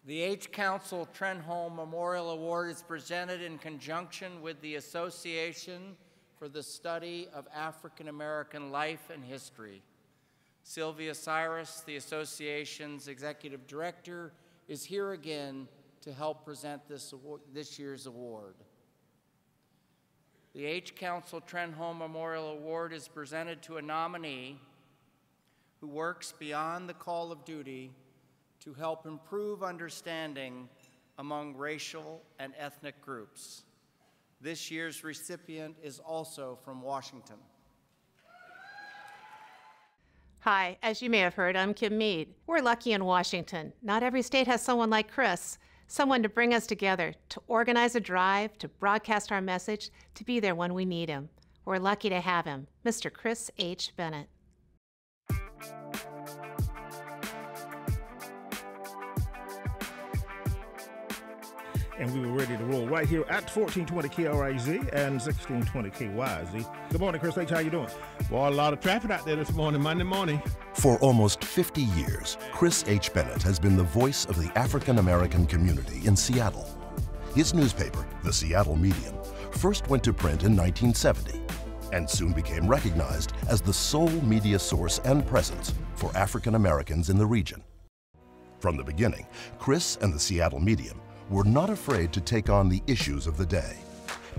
The H. Councill Trentholm Memorial Award is presented in conjunction with the Association for the Study of African American Life and History. Sylvia Cyrus, the association's executive director, is here again to help present this year's award. The H. Councill Trentholm Memorial Award is presented to a nominee who works beyond the call of duty to help improve understanding among racial and ethnic groups. This year's recipient is also from Washington. Hi, as you may have heard, I'm Kim Mead. We're lucky in Washington. Not every state has someone like Chris, someone to bring us together, to organize a drive, to broadcast our message, to be there when we need him. We're lucky to have him, Mr. Chris H. Bennett. And we were ready to roll right here at 1420 KRIZ and 1620 KYZ. Good morning, Chris H. How you doing? Boy, a lot of traffic out there this morning, Monday morning. For almost 50 years, Chris H. Bennett has been the voice of the African American community in Seattle. His newspaper, the Seattle Medium, first went to print in 1970 and soon became recognized as the sole media source and presence for African Americans in the region. From the beginning, Chris and the Seattle Medium were not afraid to take on the issues of the day,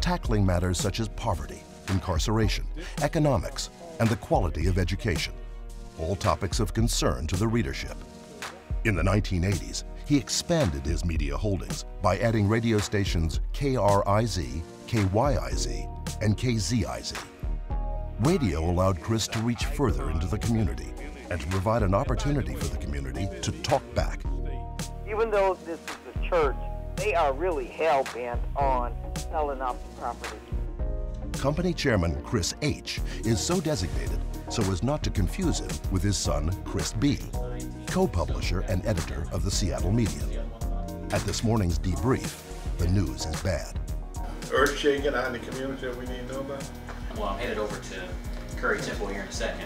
tackling matters such as poverty, incarceration, economics, and the quality of education, all topics of concern to the readership. In the 1980s, he expanded his media holdings by adding radio stations KRIZ, KYIZ, and KZIZ. Radio allowed Chris to reach further into the community and to provide an opportunity for the community to talk back. Even though this is a church, they are really hell-bent on selling off the property. Company chairman Chris H. is so designated so as not to confuse him with his son Chris B., co-publisher and editor of the Seattle Medium. At this morning's debrief, the news is bad. Earth-shaking out in the community that we need to know about? Well, I'm headed over to Curry Temple here in a second.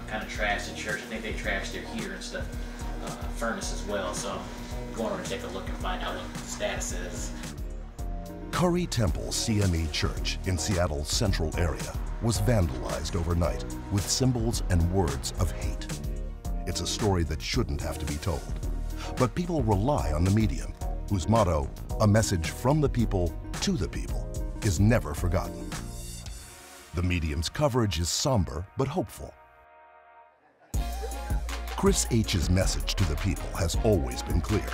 Kind of trashed the church. I think they trashed their heater and stuff, furnace as well. So I'm going over to take a look and find out what the status is. Curry Temple CME Church in Seattle's central area was vandalized overnight with symbols and words of hate. It's a story that shouldn't have to be told. But people rely on the medium, whose motto, "A message from the people to the people," is never forgotten. The medium's coverage is somber but hopeful. Chris H.'s message to the people has always been clear.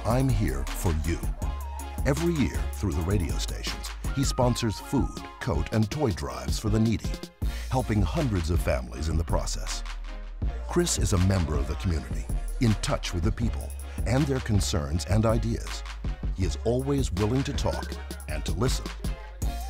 I'm here for you. Every year, through the radio stations, he sponsors food, coat, and toy drives for the needy, helping hundreds of families in the process. Chris is a member of the community, in touch with the people and their concerns and ideas. He is always willing to talk and to listen.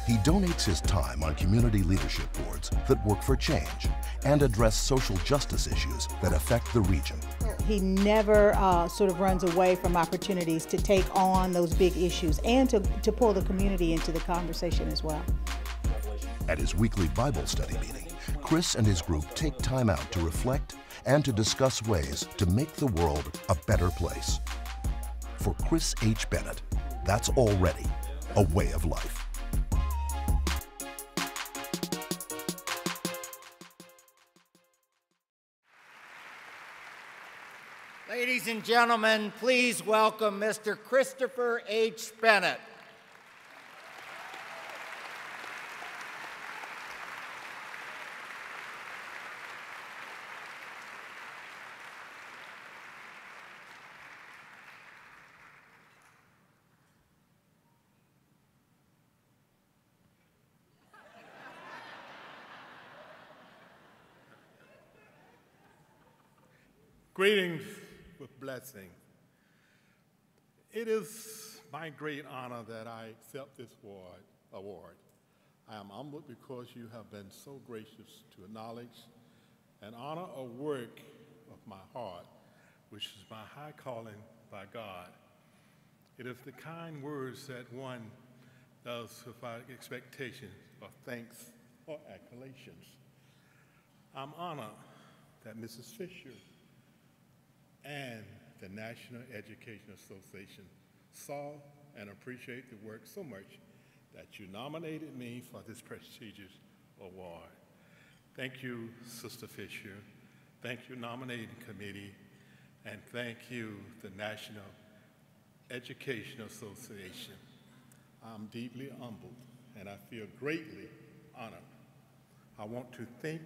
He donates his time on community leadership boards that work for change and address social justice issues that affect the region. He never sort of runs away from opportunities to take on those big issues and to pull the community into the conversation as well. At his weekly Bible study meeting, Chris and his group take time out to reflect and to discuss ways to make the world a better place. For Chris H. Bennett, that's already a way of life. Ladies and gentlemen, please welcome Mr. Christopher H. Bennett. Greetings with blessing. It is my great honor that I accept this award. I am humbled because you have been so gracious to acknowledge and honor a work of my heart, which is my high calling by God. It is the kind words that one does without expectation of thanks or accolations. I'm honored that Mrs. Fisher and the National Education Association saw and appreciate the work so much that you nominated me for this prestigious award. Thank you, Sister Fisher. Thank you, nominating committee. And thank you, the National Education Association. I'm deeply humbled and I feel greatly honored. I want to thank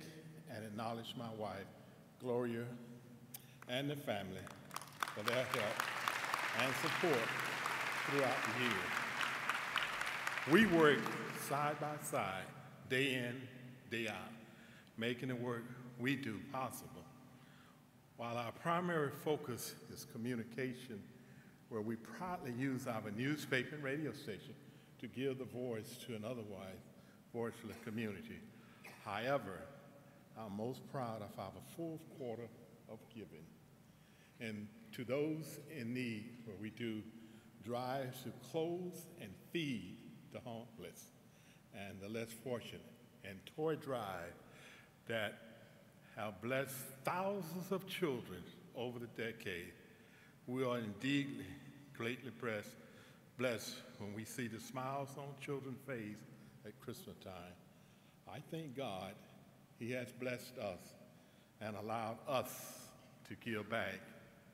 and acknowledge my wife, Gloria, and the family for their help and support throughout the year. We work side by side, day in, day out, making the work we do possible. While our primary focus is communication, where we proudly use our newspaper and radio station to give the voice to an otherwise voiceless community. However, I'm most proud of our fourth quarter of giving. And to those in need, where we do drives to clothe and feed the homeless and the less fortunate, and toy drive that have blessed thousands of children over the decade. We are indeed greatly blessed when we see the smiles on children's faces at Christmas time. I thank God He has blessed us and allowed us to give back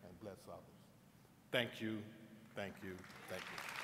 and bless others. Thank you, thank you, thank you.